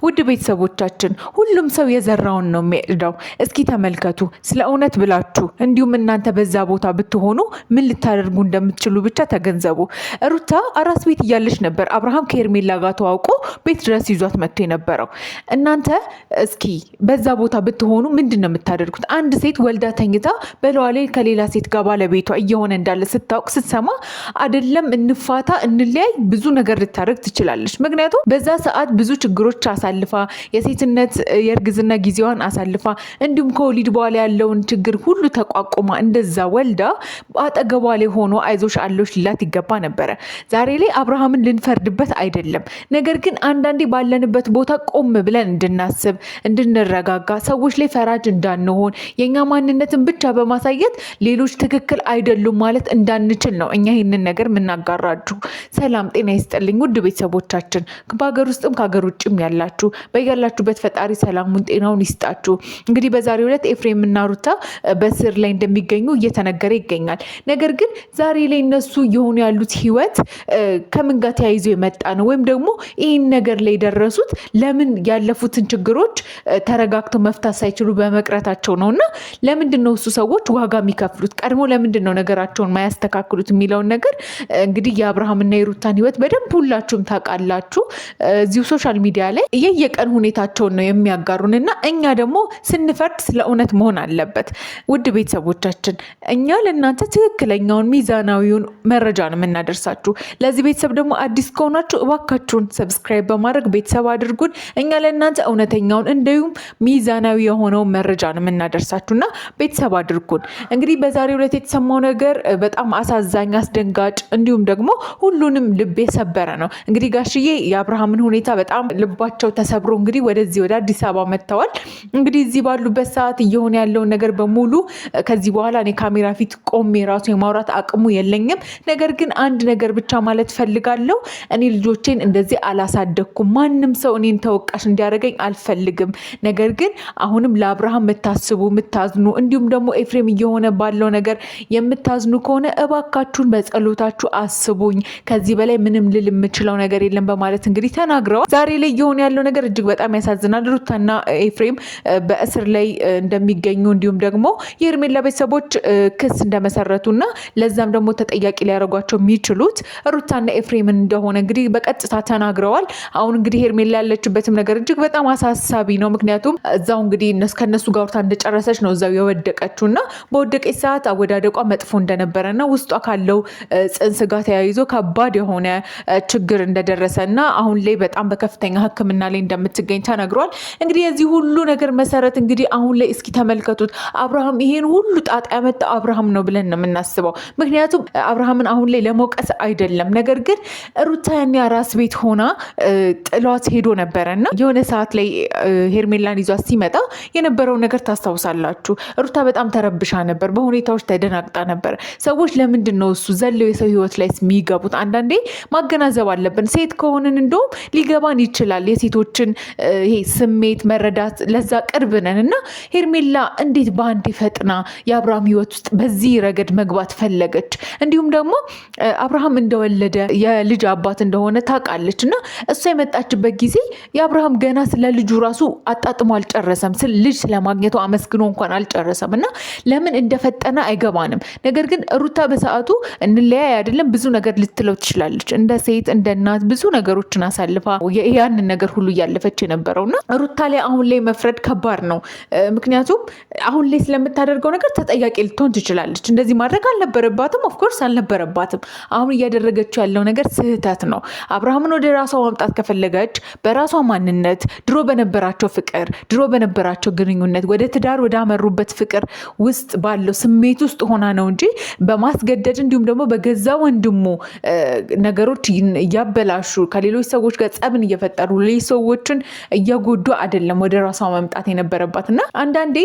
ውድ ቤተሰቦቻችን ሁሉም ሰው የዘራውን ነው የሚያጭደው። እስኪ ተመልከቱ። ስለ እውነት ብላችሁ እንዲሁም እናንተ በዛ ቦታ ብትሆኑ ምን ልታደርጉ እንደምትችሉ ብቻ ተገንዘቡ። ሩታ አራስ ቤት እያለች ነበር አብርሃም ከሄርሜላ ጋር ተዋውቆ ቤት ድረስ ይዟት መጥቶ የነበረው። እናንተ እስኪ በዛ ቦታ ብትሆኑ ምንድን ነው የምታደርጉት? አንድ ሴት ወልዳ ተኝታ በለዋ ላይ ከሌላ ሴት ጋር ባለቤቷ እየሆነ እንዳለ ስታውቅ ስትሰማ አይደለም እንፋታ እንለያይ ብዙ ነገር ልታደርግ ትችላለች። ምክንያቱም በዛ ሰዓት ብዙ ችግሮች አሳልፋ የሴትነት የእርግዝና ጊዜዋን አሳልፋ እንዲሁም ከወሊድ በኋላ ያለውን ችግር ሁሉ ተቋቁማ እንደዛ ወልዳ አጠገቧ ላይ ሆኖ አይዞሽ አለሽ ሊላት ይገባ ነበረ። ዛሬ ላይ አብርሃምን ልንፈርድበት አይደለም። ነገር ግን አንዳንዴ ባለንበት ቦታ ቆም ብለን እንድናስብ እንድንረጋጋ፣ ሰዎች ላይ ፈራጅ እንዳንሆን፣ የኛ ማንነትን ብቻ በማሳየት ሌሎች ትክክል አይደሉም ማለት እንዳንችል ነው እኛ ይህንን ነገር የምናጋራችሁ። ሰላም ጤና ይስጥልኝ ውድ ቤተሰቦቻችን በሀገር ውስጥም ከሀገር ውጭም ያላችሁ በያላችሁበት ፈጣሪ ሰላሙን ጤናውን ይስጣችሁ። እንግዲህ በዛሬው ዕለት ኤፍሬም እና ሩታ በስር ላይ እንደሚገኙ እየተነገረ ይገኛል። ነገር ግን ዛሬ ላይ እነሱ የሆኑ ያሉት ህይወት ከምን ጋር ተያይዞ የመጣ ነው? ወይም ደግሞ ይህን ነገር ላይ ደረሱት ለምን ያለፉትን ችግሮች ተረጋግተው መፍታት ሳይችሉ በመቅረታቸው ነው? እና ለምንድን ነው እሱ ሰዎች ዋጋ የሚከፍሉት? ቀድሞ ለምንድን ነው ነገራቸውን ማያስተካክሉት የሚለውን ነገር እንግዲህ የአብርሃምና የሩታን ህይወት በደንብ ሁላችሁም ታውቃላችሁ። እዚሁ ሶሻል ሚዲያ ላይ የየቀን ሁኔታቸውን ነው የሚያጋሩን እና እኛ ደግሞ ስንፈርድ ስለ እውነት መሆን አለበት። ውድ ቤተሰቦቻችን እኛ ለእናንተ ትክክለኛውን ሚዛናዊውን መረጃ ነው የምናደርሳችሁ። ለዚህ ቤተሰብ ደግሞ አዲስ ከሆናችሁ እባካችሁን ሰብስክራይብ በማድረግ ቤተሰብ አድርጉን። እኛ ለእናንተ እውነተኛውን እንዲሁም ሚዛናዊ የሆነውን መረጃ ነው የምናደርሳችሁ እና ቤተሰብ አድርጉን። እንግዲህ በዛሬው ዕለት የተሰማው ነገር በጣም አሳዛኝ፣ አስደንጋጭ እንዲሁም ደግሞ ሁሉንም ልብ የሰበረ ነው። እንግዲህ ጋሽዬ የአብርሃምን ሁኔታ በጣም ልባቸው ተሰብሮ እንግዲህ ወደዚህ ወደ አዲስ አበባ መጥተዋል። እንግዲህ እዚህ ባሉበት ሰዓት እየሆነ ያለውን ነገር በሙሉ ከዚህ በኋላ እኔ ካሜራ ፊት ቆሜ ራሱ የማውራት አቅሙ የለኝም። ነገር ግን አንድ ነገር ብቻ ማለት ፈልጋለሁ። እኔ ልጆቼን እንደዚህ አላሳደግኩም። ማንም ሰው እኔን ተወቃሽ እንዲያደርገኝ አልፈልግም። ነገር ግን አሁንም ለአብርሃም የምታስቡ የምታዝኑ፣ እንዲሁም ደግሞ ኤፍሬም እየሆነ ባለው ነገር የምታዝኑ ከሆነ እባካችሁን በጸሎታችሁ አስቡኝ። ከዚህ በላይ ምንም ልል የምችለው ነገር የለም በማለት እንግዲህ ተናግረዋል። ዛሬ ላይ እየሆነ ያለው ነገር እጅግ በጣም ያሳዝናል። ሩታና ኤፍሬም በእስር ላይ እንደሚገኙ እንዲሁም ደግሞ የሄርሜላ ቤተሰቦች ክስ እንደመሰረቱና ለዛም ደግሞ ተጠያቂ ሊያደርጓቸው የሚችሉት ሩታና ኤፍሬምን እንደሆነ እንግዲህ በቀጥታ ተናግረዋል። አሁን እንግዲህ ሄርሜላ ያለችበትም ነገር እጅግ በጣም አሳሳቢ ነው። ምክንያቱም እዛው እንግዲህ ከነሱ ጋር ሩታ እንደጨረሰች ነው እዛው የወደቀችውና በወደቀች ሰዓት አወዳደቋ መጥፎ እንደነበረና ውስጧ ካለው ጽንስ ጋር ተያይዞ ከባድ የሆነ ችግር እንደደረሰና አሁን ላይ በጣም በከፍተኛ ሕክምና ላይ እንደምትገኝ ተነግሯል። እንግዲህ የዚህ ሁሉ ነገር መሰረት እንግዲህ አሁን ላይ እስኪ ተመልከቱት። አብርሃም ይሄን ሁሉ ጣጣ ያመጣው አብርሃም ነው ብለን ነው የምናስበው። ምክንያቱም አብርሃምን አሁን ላይ ለመውቀስ አይደለም። ነገር ግን ሩታ ያኔ አራስ ቤት ሆና ጥሏት ሄዶ ነበረና የሆነ ሰዓት ላይ ሄርሜላን ይዟት ሲመጣ የነበረው ነገር ታስታውሳላችሁ። ሩታ በጣም ተረብሻ ነበር፣ በሁኔታዎች ተደናግጣ ነበር። ሰዎች ለምንድን ነው እሱ ዘለው የሰው ህይወት ላይ የሚገቡት? አንዳንዴ ማገናዘብ አለብን። ሴት ከሆንን እንደውም ሊገባን ይችላል የሴቶችን ይሄ ስሜት መረዳት፣ ለዛ ቅርብ ነን እና ሄርሜላ እንዴት በአንድ ፈጥና የአብርሃም ህይወት ውስጥ በዚህ ረገድ መግባት ፈለገች? እንዲሁም ደግሞ አብርሃም እንደወለደ የልጅ አባት እንደሆነ ታውቃለች እና እሷ የመጣችበት ጊዜ የአብርሃም ገና ስለ ልጁ ራሱ አጣጥሞ አልጨረሰም። ልጅ ስለማግኘቱ አመስግኖ እንኳን አልጨረሰም እና ለምን እንደፈጠነ አይገባንም። ነገር ግን ሩታ በሰዓቱ እንለያይ አይደለም ብዙ ነገር ልትለው ትችላለች። እንደ ሴት እንደ እናት ብዙ ነገሮችን አሳልፋ ያንን ነገር ሁሉ እያለፈች የነበረውና ሩታ ላይ አሁን ላይ መፍረድ ከባድ ነው። ምክንያቱም አሁን ላይ ስለምታደርገው ነገር ተጠያቂ ልትሆን ትችላለች። እንደዚህ ማድረግ አልነበረባትም። ኦፍኮርስ አልነበረባትም። አሁን እያደረገችው ያለው ነገር ስህተት ነው። አብርሃምን ወደ ራሷ ማምጣት ከፈለገች በራሷ ማንነት ድሮ በነበራቸው ፍቅር፣ ድሮ በነበራቸው ግንኙነት ወደ ትዳር ወደ አመሩበት ፍቅር ውስጥ ባለው ስሜት ውስጥ ሆና ነው እንጂ በማስገደድ እንዲሁም ደግሞ በገዛ ወንድሙ ነገሮች እያበላሹ ከሌሎች ሰዎች ጋር ጸብን እየፈጠሩ ሌሎች ሰዎችን እያጎዱ አይደለም ወደ ራሷ መምጣት የነበረባት። እና አንዳንዴ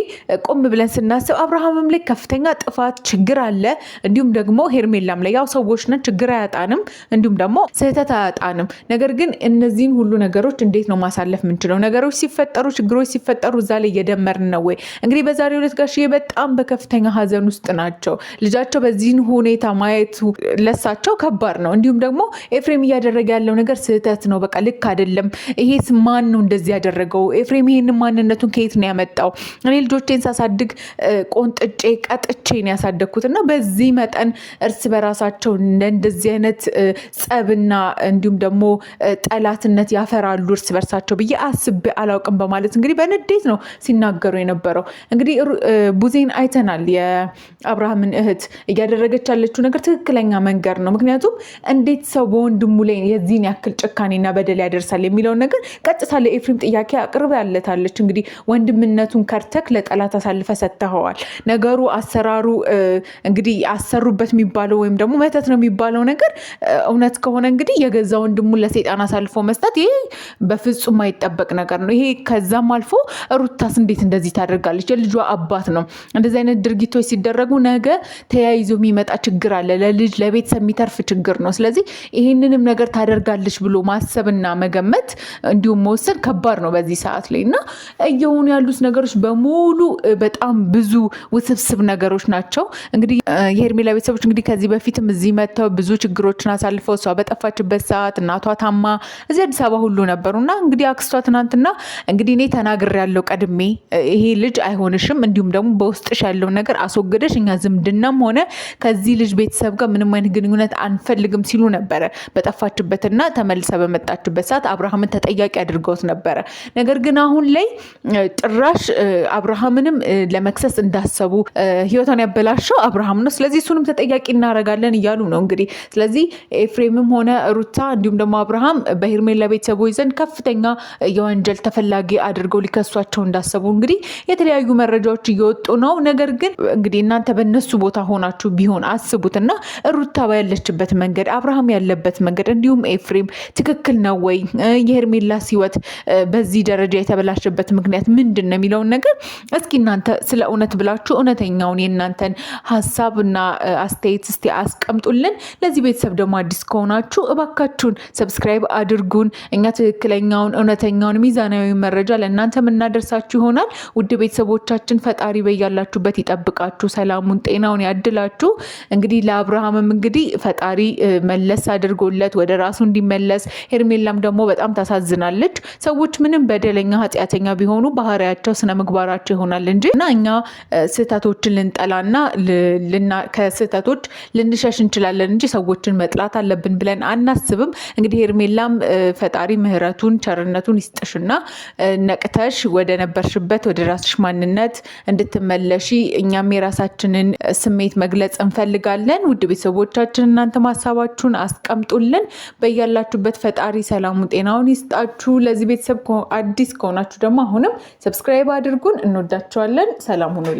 ቆም ብለን ስናስብ አብርሃምም ላይ ከፍተኛ ጥፋት ችግር አለ። እንዲሁም ደግሞ ሄርሜላም ላይ ያው ሰዎች ነን፣ ችግር አያጣንም፣ እንዲሁም ደግሞ ስህተት አያጣንም። ነገር ግን እነዚህን ሁሉ ነገሮች እንዴት ነው ማሳለፍ የምንችለው? ነገሮች ሲፈጠሩ ችግሮች ሲፈጠሩ እዛ ላይ እየደመርን ነው ወይ? እንግዲህ በዛሬው ዕለት ጋሽዬ በጣም በከፍተኛ ሀዘን ውስጥ ናቸው። ልጃቸው በዚህን ሁኔታ ማየቱ ለሳቸው ከባድ ነው። እንዲሁም ደግሞ ኤፍሬም እያደረገ ያለው ነገር ስህተት ነው፣ በቃ ልክ አይደለም፣ ይሄ ወይስ ማን ነው እንደዚህ ያደረገው? ኤፍሬም ይሄንን ማንነቱን ከየት ነው ያመጣው? እኔ ልጆቼን ሳሳድግ ቆንጥጬ ቀጥቼ ነው ያሳደግኩት እና በዚህ መጠን እርስ በራሳቸው እንደዚህ አይነት ጸብና እንዲሁም ደግሞ ጠላትነት ያፈራሉ እርስ በርሳቸው ብዬ አስቤ አላውቅም በማለት እንግዲህ በንዴት ነው ሲናገሩ የነበረው። እንግዲህ ቡዜን አይተናል። የአብርሃምን እህት እያደረገች ያለችው ነገር ትክክለኛ መንገድ ነው። ምክንያቱም እንዴት ሰው በወንድሙ ላይ የዚህን ያክል ጭካኔና በደል ያደርሳል የሚለውን ነገር ቀጥታ ለኤፍሬም ጥያቄ አቅርባ ያለታለች። እንግዲህ ወንድምነቱን ከርተክ ለጠላት አሳልፈ ሰጥተኸዋል። ነገሩ አሰራሩ እንግዲህ አሰሩበት የሚባለው ወይም ደግሞ መተት ነው የሚባለው ነገር እውነት ከሆነ እንግዲህ የገዛ ወንድሙን ለሰይጣን አሳልፎ መስጠት ይሄ በፍጹም አይጠበቅ ነገር ነው። ይሄ ከዛም አልፎ ሩታስ እንዴት እንደዚህ ታደርጋለች? የልጇ አባት ነው። እንደዚህ አይነት ድርጊቶች ሲደረጉ ነገ ተያይዞ የሚመጣ ችግር አለ። ለልጅ ለቤተሰብ የሚተርፍ ችግር ነው። ስለዚህ ይህንንም ነገር ታደርጋለች ብሎ ማሰብና መገመት እንዲሁም መወሰን ከባድ ነው በዚህ ሰዓት ላይ እና እየሆኑ ያሉት ነገሮች በሙሉ በጣም ብዙ ውስብስብ ነገሮች ናቸው። እንግዲህ የሄርሜላ ቤተሰቦች እንግዲህ ከዚህ በፊትም እዚህ መጥተው ብዙ ችግሮችን አሳልፈው እሷ በጠፋችበት ሰዓት እናቷ ታማ እዚህ አዲስ አበባ ሁሉ ነበሩና እንግዲህ አክስቷ ትናንትና እንግዲህ እኔ ተናግሬያለሁ ቀድሜ ይሄ ልጅ አይሆንሽም፣ እንዲሁም ደግሞ በውስጥሽ ያለውን ነገር አስወግደሽ እኛ ዝምድናም ሆነ ከዚህ ልጅ ቤተሰብ ጋር ምንም አይነት ግንኙነት አንፈልግም ሲሉ ነበረ። በጠፋችበትና ተመልሳ በመጣችበት ሰዓት አብርሃምን ተጠያቂ አድርገውት ነበረ። ነገር ግን አሁን ላይ ጭራሽ አብርሃምንም ለመክሰስ እንዳሰቡ ህይወቷን ያበላሸው አብርሃም ነው፣ ስለዚህ እሱንም ተጠያቂ እናደርጋለን እያሉ ነው እንግዲህ። ስለዚህ ኤፍሬምም ሆነ ሩታ እንዲሁም ደግሞ አብርሃም በሄርሜላ ቤተሰቦች ዘንድ ከፍተኛ የወንጀል ተፈላጊ አድርገው ሊከሷቸው እንዳሰቡ እንግዲህ የተለያዩ መረጃዎች እየወጡ ነው። ነገር ግን እንግዲህ እናንተ በነሱ ቦታ ሆናችሁ ቢሆን አስቡትና ሩታ ያለችበት መንገድ፣ አብርሃም ያለበት መንገድ እንዲሁም ኤፍሬም ትክክል ነው ወይ? የሄርሜላስ ህይወት በዚህ ደረጃ የተበላሸበት ምክንያት ምንድን ነው የሚለውን ነገር እስኪ እናንተ ስለ እውነት ብላችሁ እውነተኛውን የእናንተን ሀሳብና አስተያየት እስቲ አስቀምጡልን። ለዚህ ቤተሰብ ደግሞ አዲስ ከሆናችሁ እባካችሁን ሰብስክራይብ አድርጉን። እኛ ትክክለኛውን እውነተኛውን ሚዛናዊ መረጃ ለእናንተ የምናደርሳችሁ ይሆናል። ውድ ቤተሰቦቻችን ፈጣሪ በያላችሁበት ይጠብቃችሁ፣ ሰላሙን ጤናውን ያድላችሁ። እንግዲህ ለአብርሃምም እንግዲህ ፈጣሪ መለስ አድርጎለት ወደ ራሱ እንዲመለስ፣ ሄርሜላም ደግሞ በጣም ታሳዝናለች። ሰዎች ምንም በደለኛ ኃጢአተኛ ቢሆኑ ባህሪያቸው ስነ ምግባራቸው ይሆናል እንጂ እና እኛ ስህተቶችን ልንጠላና ከስህተቶች ልንሸሽ እንችላለን እንጂ ሰዎችን መጥላት አለብን ብለን አናስብም። እንግዲህ ሄርሜላም ፈጣሪ ምህረቱን ቸርነቱን ይስጥሽና ነቅተሽ ወደ ነበርሽበት ወደ ራስሽ ማንነት እንድትመለሺ እኛም የራሳችንን ስሜት መግለጽ እንፈልጋለን። ውድ ቤተሰቦቻችን እናንተ ሀሳባችሁን አስቀምጡልን። በያላችሁበት ፈጣሪ ሰላሙን ጤናውን ይስጣችሁ። ለዚህ ቤተሰብ አዲስ ከሆናችሁ ደግሞ አሁንም ሰብስክራይብ አድርጉን። እንወዳችኋለን። ሰላም ሁኑ።